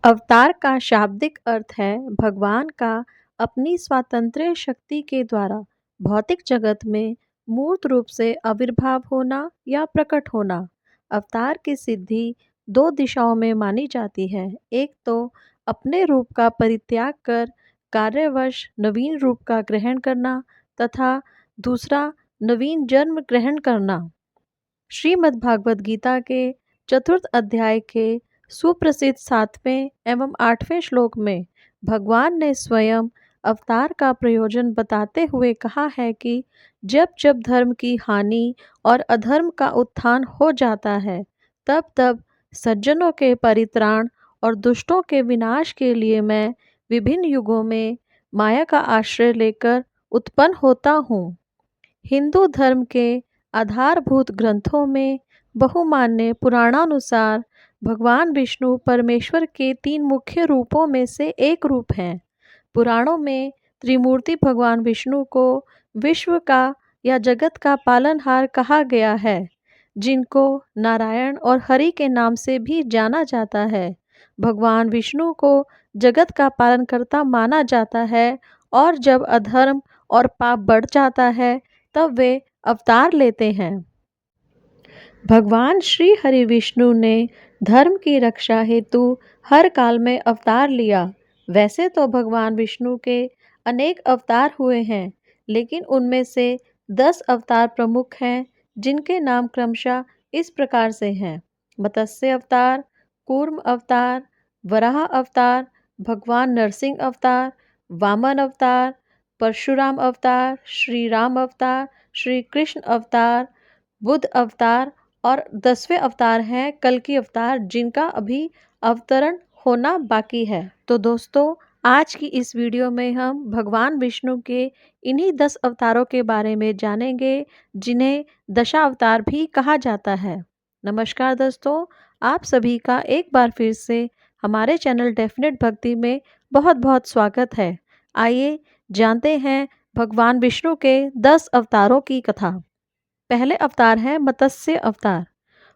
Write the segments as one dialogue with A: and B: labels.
A: अवतार का शाब्दिक अर्थ है भगवान का अपनी स्वातंत्र्य शक्ति के द्वारा भौतिक जगत में मूर्त रूप से आविर्भाव होना या प्रकट होना। अवतार की सिद्धि दो दिशाओं में मानी जाती है। एक तो अपने रूप का परित्याग कर कार्यवश नवीन रूप का ग्रहण करना तथा दूसरा नवीन जन्म ग्रहण करना। श्रीमद्भागवत गीता के चतुर्थ अध्याय के सुप्रसिद्ध 7वें एवं 8वें श्लोक में भगवान ने स्वयं अवतार का प्रयोजन बताते हुए कहा है कि जब जब धर्म की हानि और अधर्म का उत्थान हो जाता है, तब तब सज्जनों के परित्राण और दुष्टों के विनाश के लिए मैं विभिन्न युगों में माया का आश्रय लेकर उत्पन्न होता हूँ। हिंदू धर्म के आधारभूत ग्रंथों में बहुमान्य पुराणानुसार भगवान विष्णु परमेश्वर के 3 मुख्य रूपों में से एक रूप हैं। पुराणों में त्रिमूर्ति भगवान विष्णु को विश्व का या जगत का पालनहार कहा गया है, जिनको नारायण और हरि के नाम से भी जाना जाता है। भगवान विष्णु को जगत का पालनकर्ता माना जाता है और जब अधर्म और पाप बढ़ जाता है तब वे अवतार लेते हैं। भगवान श्री हरि विष्णु ने धर्म की रक्षा हेतु हर काल में अवतार लिया। वैसे तो भगवान विष्णु के अनेक अवतार हुए हैं, लेकिन उनमें से 10 अवतार प्रमुख हैं, जिनके नाम क्रमशः इस प्रकार से हैं: मत्स्य अवतार, कूर्म अवतार, वराह अवतार, भगवान नरसिंह अवतार, वामन अवतार, परशुराम अवतार, श्री राम अवतार, श्री कृष्ण अवतार, बुद्ध अवतार और 10वें अवतार हैं कल्कि अवतार, जिनका अभी अवतरण होना बाकी है। तो दोस्तों, आज की इस वीडियो में हम भगवान विष्णु के इन्हीं 10 अवतारों के बारे में जानेंगे, जिन्हें दशावतार भी कहा जाता है। नमस्कार दोस्तों, आप सभी का एक बार फिर से हमारे चैनल डेफिनेट भक्ति में बहुत बहुत स्वागत है। आइए जानते हैं भगवान विष्णु के 10 अवतारों की कथा। पहले अवतार है मत्स्य अवतार।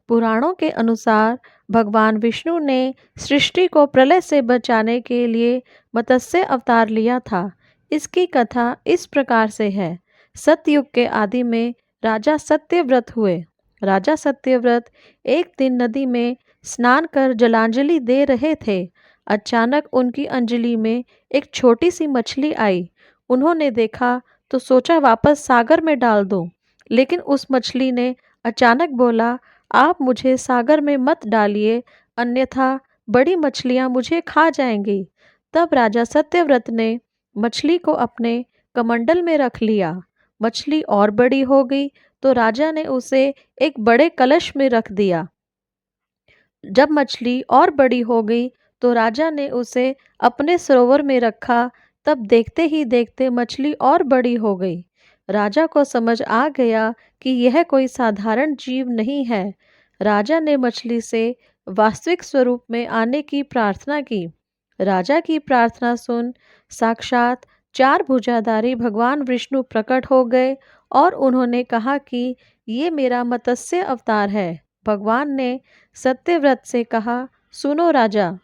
A: पुराणों के अनुसार भगवान विष्णु ने सृष्टि को प्रलय से बचाने के लिए मत्स्य अवतार लिया था। इसकी कथा इस प्रकार से है। सतयुग के आदि में राजा सत्यव्रत हुए। राजा सत्यव्रत एक दिन नदी में स्नान कर जलांजलि दे रहे थे। अचानक उनकी अंजलि में एक छोटी सी मछली आई। उन्होंने देखा तो सोचा वापस सागर में डाल दूं, लेकिन उस मछली ने अचानक बोला, आप मुझे सागर में मत डालिए, अन्यथा बड़ी मछलियां मुझे खा जाएंगी। तब राजा सत्यव्रत ने मछली को अपने कमंडल में रख लिया। मछली और बड़ी हो गई तो राजा ने उसे एक बड़े कलश में रख दिया। जब मछली और बड़ी हो गई तो राजा ने उसे अपने सरोवर में रखा। तब देखते ही देखते मछली और बड़ी हो गई। राजा को समझ आ गया कि यह कोई साधारण जीव नहीं है। राजा ने मछली से वास्तविक स्वरूप में आने की प्रार्थना की। राजा की प्रार्थना सुन साक्षात 4 भुजाधारी भगवान विष्णु प्रकट हो गए और उन्होंने कहा कि ये मेरा मत्स्य अवतार है। भगवान ने सत्यव्रत से कहा, सुनो राजा,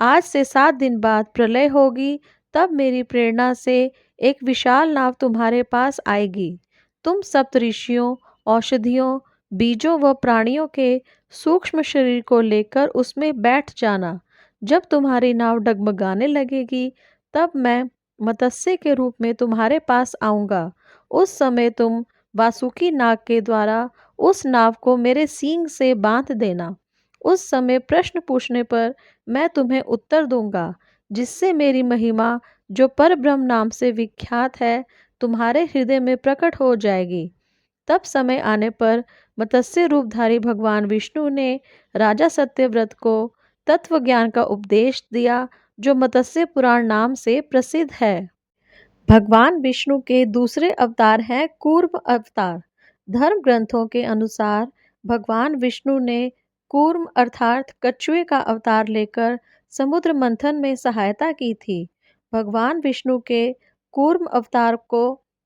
A: आज से 7 दिन बाद प्रलय होगी, तब मेरी प्रेरणा से एक विशाल नाव तुम्हारे पास आएगी। तुम सप्तऋषियों, औषधियों, बीजों व प्राणियों के सूक्ष्म शरीर को लेकर उसमें बैठ जाना। जब तुम्हारी नाव डगमगाने लगेगी, तब मैं मत्स्य के रूप में तुम्हारे पास आऊँगा। उस समय तुम वासुकी नाग के द्वारा उस नाव को मेरे सींग से बांध देना। उस समय प्रश्न पूछने पर मैं तुम्हें उत्तर दूंगा, जिससे मेरी महिमा, जो परब्रह्म नाम से विख्यात है, तुम्हारे हृदय में प्रकट हो जाएगी। तब समय आने पर मत्स्य रूपधारी भगवान विष्णु ने राजा सत्यव्रत को तत्व ज्ञान का उपदेश दिया, जो मत्स्य पुराण नाम से प्रसिद्ध है। भगवान विष्णु के दूसरे अवतार हैं कूर्म अवतार। धर्म ग्रंथों के अनुसार भगवान विष्णु ने कूर्म अर्थात कछुए का अवतार लेकर समुद्र मंथन में सहायता की थी। भगवान विष्णु के कूर्म अवतार को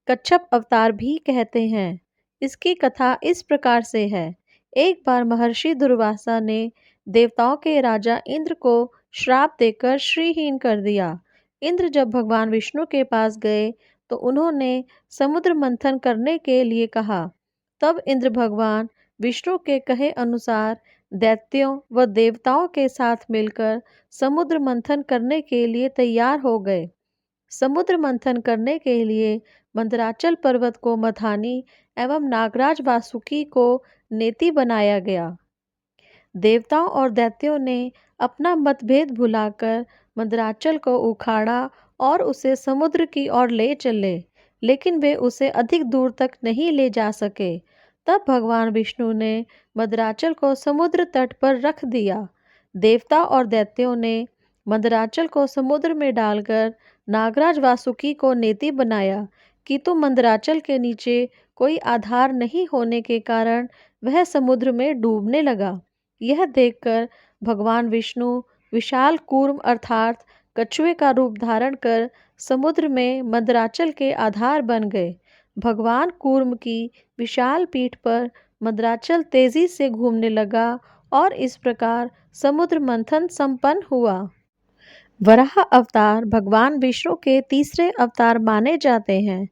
A: कच्छप अवतार भी कहते हैं। इसकी कथा इस प्रकार से है। एक बार महर्षि दुर्वासा ने देवताओं के राजा इंद्र को श्राप देकर श्रीहीन कर दिया। इंद्र जब भगवान विष्णु के पास गए तो उन्होंने समुद्र मंथन करने के लिए कहा। तब इंद्र भगवान विष्णु के कहे अनुसार दैत्यों व देवताओं के साथ मिलकर समुद्र मंथन करने के लिए तैयार हो गए। समुद्र मंथन करने के लिए मंदराचल पर्वत को मथानी एवं नागराज वासुकी को नेति बनाया गया। देवताओं और दैत्यों ने अपना मतभेद भुलाकर मंदराचल को उखाड़ा और उसे समुद्र की ओर ले चले, लेकिन वे उसे अधिक दूर तक नहीं ले जा सके। तब भगवान विष्णु ने मंदराचल को समुद्र तट पर रख दिया। देवता और दैत्यों ने मंदराचल को समुद्र में डालकर नागराज वासुकी को नेति बनाया, किंतु मंदराचल के नीचे कोई आधार नहीं होने के कारण वह समुद्र में डूबने लगा। यह देखकर भगवान विष्णु विशाल कूर्म अर्थात कछुए का रूप धारण कर समुद्र में मंदराचल के आधार बन गए। भगवान कूर्म की विशाल पीठ पर मंदराचल तेजी से घूमने लगा और इस प्रकार समुद्र मंथन संपन्न हुआ। वराह अवतार भगवान विष्णु के तीसरे अवतार माने जाते हैं।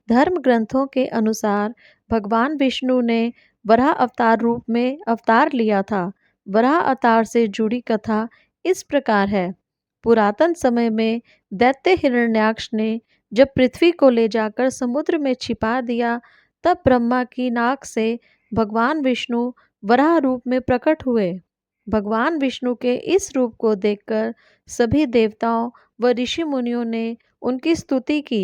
A: धर्म ग्रंथों के अनुसार भगवान विष्णु ने वराह अवतार रूप में अवतार लिया था। वराह अवतार से जुड़ी कथा इस प्रकार है। पुरातन समय में दैत्य हिरण्याक्ष ने जब पृथ्वी को ले जाकर समुद्र में छिपा दिया, तब ब्रह्मा की नाक से भगवान विष्णु वराह रूप में प्रकट हुए। भगवान विष्णु के इस रूप को देखकर सभी देवताओं व ऋषि मुनियों ने उनकी स्तुति की।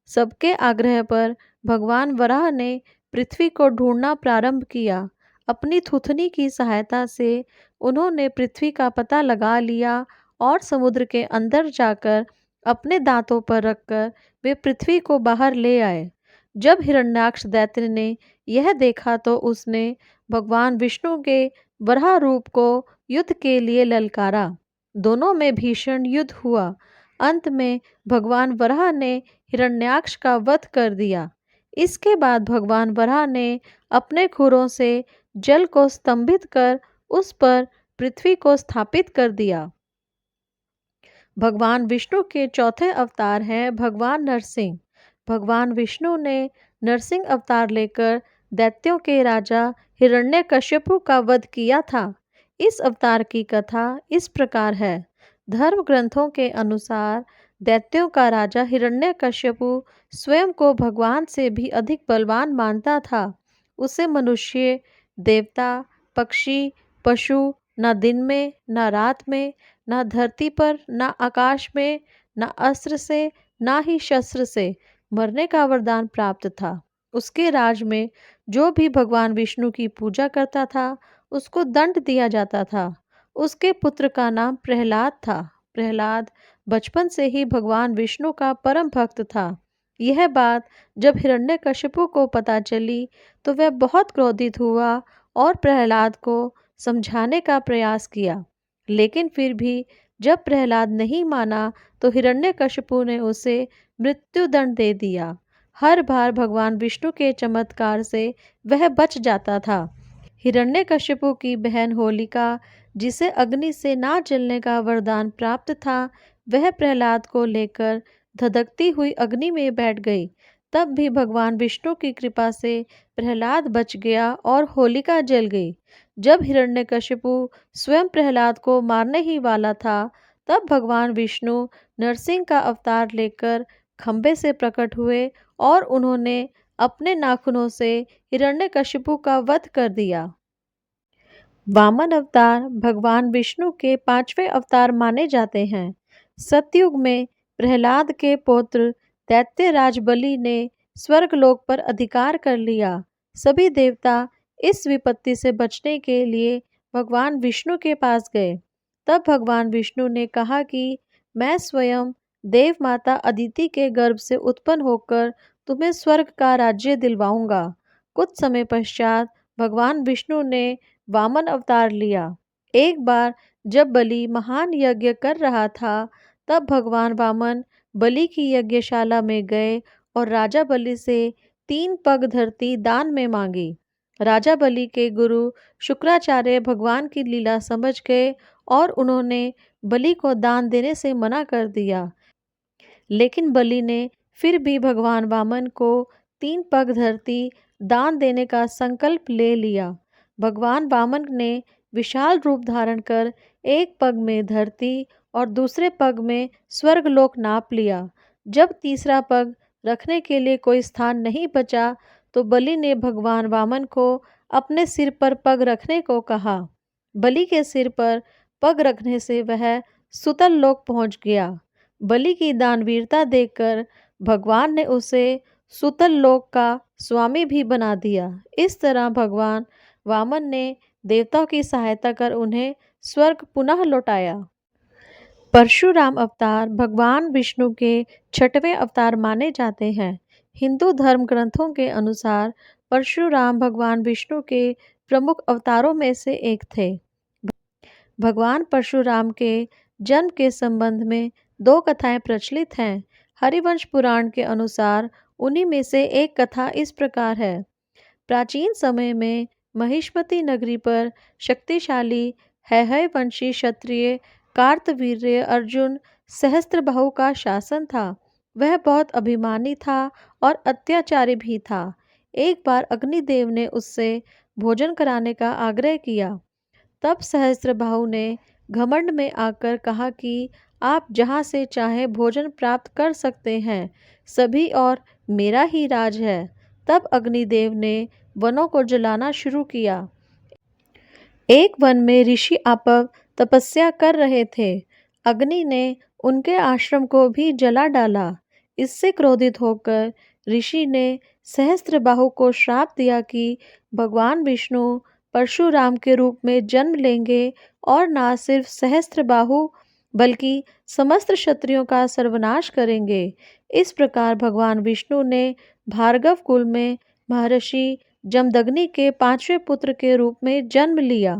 A: सबके आग्रह पर भगवान वराह ने पृथ्वी को ढूंढना प्रारंभ किया। अपनी थुथनी की सहायता से उन्होंने पृथ्वी का पता लगा लिया और समुद्र के अंदर जाकर अपने दांतों पर रखकर वे पृथ्वी को बाहर ले आए। जब हिरण्याक्ष दैत्य ने यह देखा तो उसने भगवान विष्णु के वराह रूप को युद्ध के लिए ललकारा। दोनों में भीषण युद्ध हुआ। अंत में भगवान वराह ने हिरण्याक्ष का वध कर दिया। इसके बाद भगवान वराह ने अपने खुरों से जल को स्तंभित कर उस पर पृथ्वी को स्थापित कर दिया। भगवान विष्णु के चौथे अवतार हैं भगवान नरसिंह। भगवान विष्णु ने नरसिंह अवतार लेकर दैत्यों के राजा हिरण्यकश्यपु का वध किया था। इस अवतार की कथा इस प्रकार है। धर्म ग्रंथों के अनुसार दैत्यों का राजा हिरण्यकश्यपु स्वयं को भगवान से भी अधिक बलवान मानता था। उसे मनुष्य, देवता, पक्षी, पशु न दिन में न रात में, न धरती पर न आकाश में, न अस्त्र से न ही शस्त्र से मरने का वरदान प्राप्त था। उसके राज में जो भी भगवान विष्णु की पूजा करता था उसको दंड दिया जाता था। उसके पुत्र का नाम प्रहलाद था। प्रहलाद बचपन से ही भगवान विष्णु का परम भक्त था। यह बात जब हिरण्यकशिपु को पता चली तो वह बहुत क्रोधित हुआ और प्रहलाद को समझाने का प्रयास किया, लेकिन फिर भी जब प्रहलाद नहीं माना तो हिरण्यकशिपु ने उसे मृत्युदंड दे दिया। हर बार भगवान विष्णु के चमत्कार से वह बच जाता था। हिरण्यकशिपु की बहन होलिका, जिसे अग्नि से ना जलने का वरदान प्राप्त था, वह प्रहलाद को लेकर धधकती हुई अग्नि में बैठ गई। तब भी भगवान विष्णु की कृपा से प्रहलाद बच गया और होलिका जल गई। जब हिरण्यकशिपु स्वयं प्रहलाद को मारने ही वाला था, तब भगवान विष्णु नरसिंह का अवतार लेकर खंबे से प्रकट हुए और उन्होंने अपने नाखूनों से हिरण्यकशिपु का वध कर दिया। वामन अवतार भगवान विष्णु के पांचवें अवतार माने जाते हैं। सतयुग में प्रहलाद के पुत्र दैत्यराज बलि ने स्वर्गलोक पर अधिकार कर लिया। सभी देवता इस विपत्ति से बचने के लिए भगवान विष्णु के पास गए। तब भगवान विष्णु ने कहा कि मैं स्वयं देव माता अदिति के गर्भ से उत्पन्न होकर तुम्हें स्वर्ग का राज्य दिलवाऊंगा। कुछ समय पश्चात भगवान विष्णु ने वामन अवतार लिया। एक बार जब बलि महान यज्ञ कर रहा था, तब भगवान वामन बलि की यज्ञशाला में गए और राजा बलि से 3 पग धरती दान में मांगी। राजा बलि के गुरु शुक्राचार्य भगवान की लीला समझ गए और उन्होंने बलि को दान देने से मना कर दिया। लेकिन बलि ने फिर भी भगवान वामन को 3 पग धरती दान देने का संकल्प ले लिया। भगवान वामन ने विशाल रूप धारण कर एक पग में धरती और दूसरे पग में स्वर्गलोक नाप लिया। जब तीसरा पग रखने के लिए कोई स्थान नहीं बचा तो बलि ने भगवान वामन को अपने सिर पर पग रखने को कहा। बलि के सिर पर पग रखने से वह सुतल लोक पहुंच गया। बलि की दानवीरता देखकर भगवान ने उसे सुतल लोक का स्वामी भी बना दिया। इस तरह भगवान वामन ने देवताओं की सहायता कर उन्हें स्वर्ग पुनः लौटाया। परशुराम अवतार भगवान विष्णु के 6वें अवतार माने जाते हैं। हिंदू धर्म ग्रंथों के अनुसार परशुराम भगवान विष्णु के प्रमुख अवतारों में से एक थे। भगवान परशुराम के जन्म के संबंध में 2 कथाएं प्रचलित हैं। हरिवंश पुराण के अनुसार उन्हीं में से एक कथा इस प्रकार है। प्राचीन समय में महिष्मती नगरी पर शक्तिशाली हैहय वंशी क्षत्रिय कार्तवीर्य अर्जुन सहस्त्रबाहु का शासन था। वह बहुत अभिमानी था और अत्याचारी भी था। एक बार अग्निदेव ने उससे भोजन कराने का आग्रह किया। तब सहस्त्रबाहु ने घमंड में आकर कहा कि आप जहाँ से चाहे भोजन प्राप्त कर सकते हैं, सभी और मेरा ही राज है। तब अग्निदेव ने वनों को जलाना शुरू किया। एक वन में ऋषि आपव तपस्या कर रहे थे। अग्नि ने उनके आश्रम को भी जला डाला। इससे क्रोधित होकर ऋषि ने सहस्त्रबाहु को श्राप दिया कि भगवान विष्णु परशुराम के रूप में जन्म लेंगे और न सिर्फ सहस्त्रबाहु बल्कि समस्त क्षत्रियों का सर्वनाश करेंगे। इस प्रकार भगवान विष्णु ने भार्गव कुल में महर्षि जमदग्नि के 5वें पुत्र के रूप में जन्म लिया।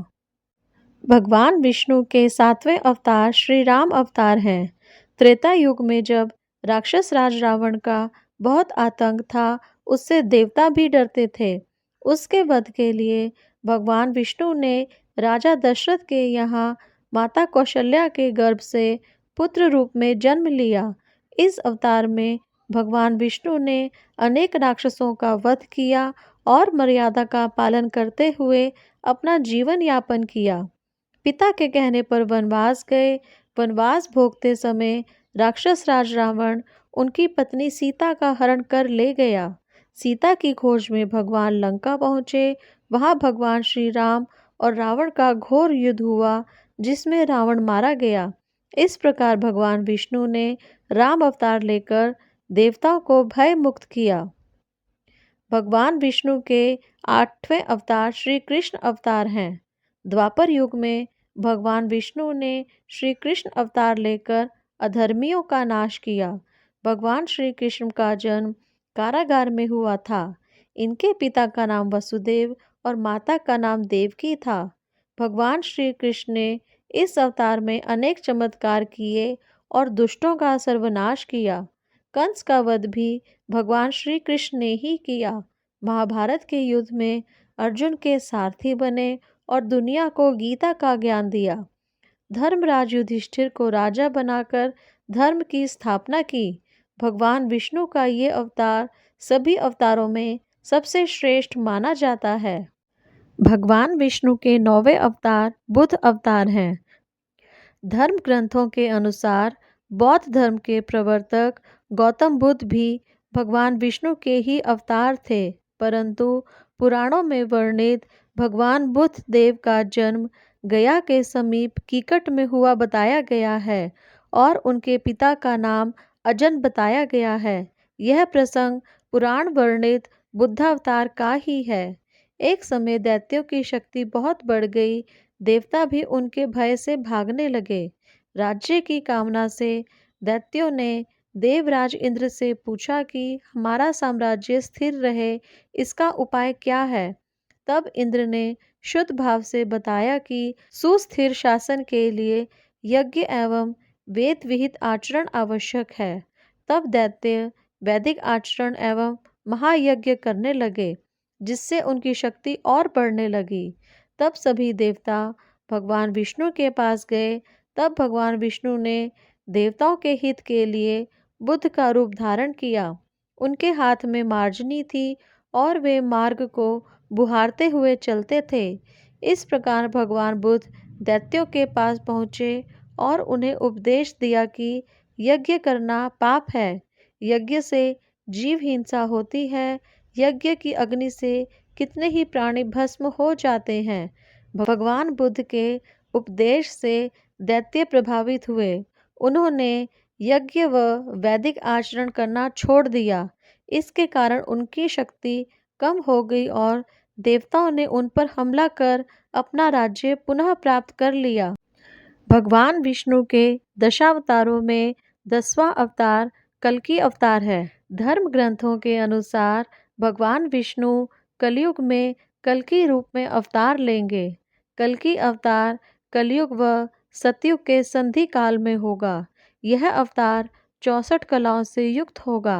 A: भगवान विष्णु के 7वें अवतार श्री राम अवतार हैं। त्रेता युग में जब राक्षस राज रावण का बहुत आतंक था, उससे देवता भी डरते थे। उसके वध के लिए भगवान विष्णु ने राजा दशरथ के यहाँ माता कौशल्या के गर्भ से पुत्र रूप में जन्म लिया। इस अवतार में भगवान विष्णु ने अनेक राक्षसों का वध किया और मर्यादा का पालन करते हुए अपना जीवन यापन किया। पिता के कहने पर वनवास गए। वनवास भोगते समय राक्षस राज रावण उनकी पत्नी सीता का हरण कर ले गया। सीता की खोज में भगवान लंका पहुँचे। वहाँ भगवान श्री राम और रावण का घोर युद्ध हुआ, जिसमें रावण मारा गया। इस प्रकार भगवान विष्णु ने राम अवतार लेकर देवताओं को भय मुक्त किया। भगवान विष्णु के 8वें अवतार श्री कृष्ण अवतार हैं। द्वापर युग में भगवान विष्णु ने श्री कृष्ण अवतार लेकर अधर्मियों का नाश किया। भगवान श्री कृष्ण का जन्म कारागार में हुआ था। इनके पिता का नाम वसुदेव और माता का नाम देवकी था। भगवान श्री कृष्ण ने इस अवतार में अनेक चमत्कार किए और दुष्टों का सर्वनाश किया। कंस का वध भी भगवान श्री कृष्ण ने ही किया। महाभारत के युद्ध में अर्जुन के सारथी बने और दुनिया को गीता का ज्ञान दिया। धर्मराज युधिष्ठिर को राजा बनाकर धर्म की स्थापना की। भगवान विष्णु का ये अवतार सभी अवतारों में सबसे श्रेष्ठ माना जाता है। भगवान विष्णु के 9वें अवतार बुद्ध अवतार हैं। धर्म ग्रंथों के अनुसार बौद्ध धर्म के प्रवर्तक गौतम बुद्ध भी भगवान विष्णु के ही अवतार थे, परंतु पुराणों में वर्णित भगवान बुद्ध देव का जन्म गया के समीप कीकट में हुआ बताया गया है और उनके पिता का नाम अजन बताया गया है। यह प्रसंग पुराण वर्णित बुद्धावतार का ही है। एक समय दैत्यों की शक्ति बहुत बढ़ गई। देवता भी उनके भय से भागने लगे। राज्य की कामना से दैत्यों ने देवराज इंद्र से पूछा कि हमारा साम्राज्य स्थिर रहे, इसका उपाय क्या है। तब इंद्र ने शुद्ध भाव से बताया कि सुस्थिर शासन के लिए यज्ञ एवं वेद विहित आचरण आवश्यक है। तब दैत्य वैदिक आचरण एवं महायज्ञ करने लगे, जिससे उनकी शक्ति और बढ़ने लगी। तब सभी देवता भगवान विष्णु के पास गए, तब भगवान विष्णु ने देवताओं के हित के लिए बुद्ध का रूप धारण किया। उनके हाथ में मार्जनी थी और वे मार्ग को बुहारते हुए चलते थे। इस प्रकार भगवान बुद्ध दैत्यों के पास पहुँचे और उन्हें उपदेश दिया कि यज्ञ करना पाप है, यज्ञ से जीव हिंसा होती है, यज्ञ की अग्नि से कितने ही प्राणी भस्म हो जाते हैं। भगवान बुद्ध के उपदेश से दैत्य प्रभावित हुए। उन्होंने यज्ञ व वैदिक आचरण करना छोड़ दिया। इसके कारण उनकी शक्ति कम हो गई और देवताओं ने उन पर हमला कर अपना राज्य पुनः प्राप्त कर लिया। भगवान विष्णु के दशावतारों में 10वां अवतार कल्कि अवतार है। धर्म ग्रंथों के अनुसार भगवान विष्णु कलयुग में कल्कि रूप में अवतार लेंगे। कल्कि अवतार कलयुग व सतयुग के संधि काल में होगा। यह अवतार 64 कलाओं से युक्त होगा।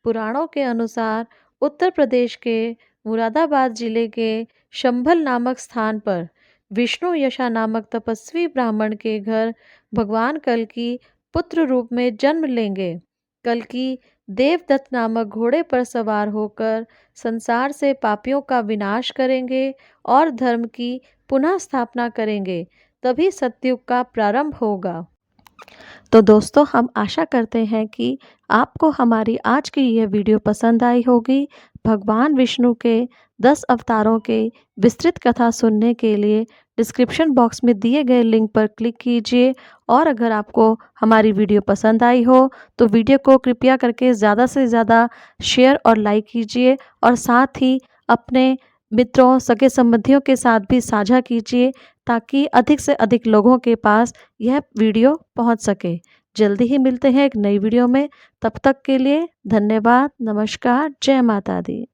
A: पुराणों के अनुसार उत्तर प्रदेश के मुरादाबाद जिले के शंभल नामक स्थान पर विष्णु यशा नामक तपस्वी ब्राह्मण के घर भगवान कल्कि पुत्र रूप में जन्म लेंगे। कल्कि देवदत्त नामक घोड़े पर सवार होकर संसार से पापियों का विनाश करेंगे और धर्म की पुनः स्थापना करेंगे। तभी सतयुग का प्रारंभ होगा। तो दोस्तों, हम आशा करते हैं कि आपको हमारी आज की यह वीडियो पसंद आई होगी। भगवान विष्णु के 10 अवतारों के विस्तृत कथा सुनने के लिए डिस्क्रिप्शन बॉक्स में दिए गए लिंक पर क्लिक कीजिए। और अगर आपको हमारी वीडियो पसंद आई हो तो वीडियो को कृपया करके ज़्यादा से ज़्यादा शेयर और लाइक कीजिए और साथ ही अपने मित्रों, सगे संबंधियों के साथ भी साझा कीजिए ताकि अधिक से अधिक लोगों के पास यह वीडियो पहुंच सके। जल्दी ही मिलते हैं एक नई वीडियो में। तब तक के लिए धन्यवाद। नमस्कार। जय माता दी।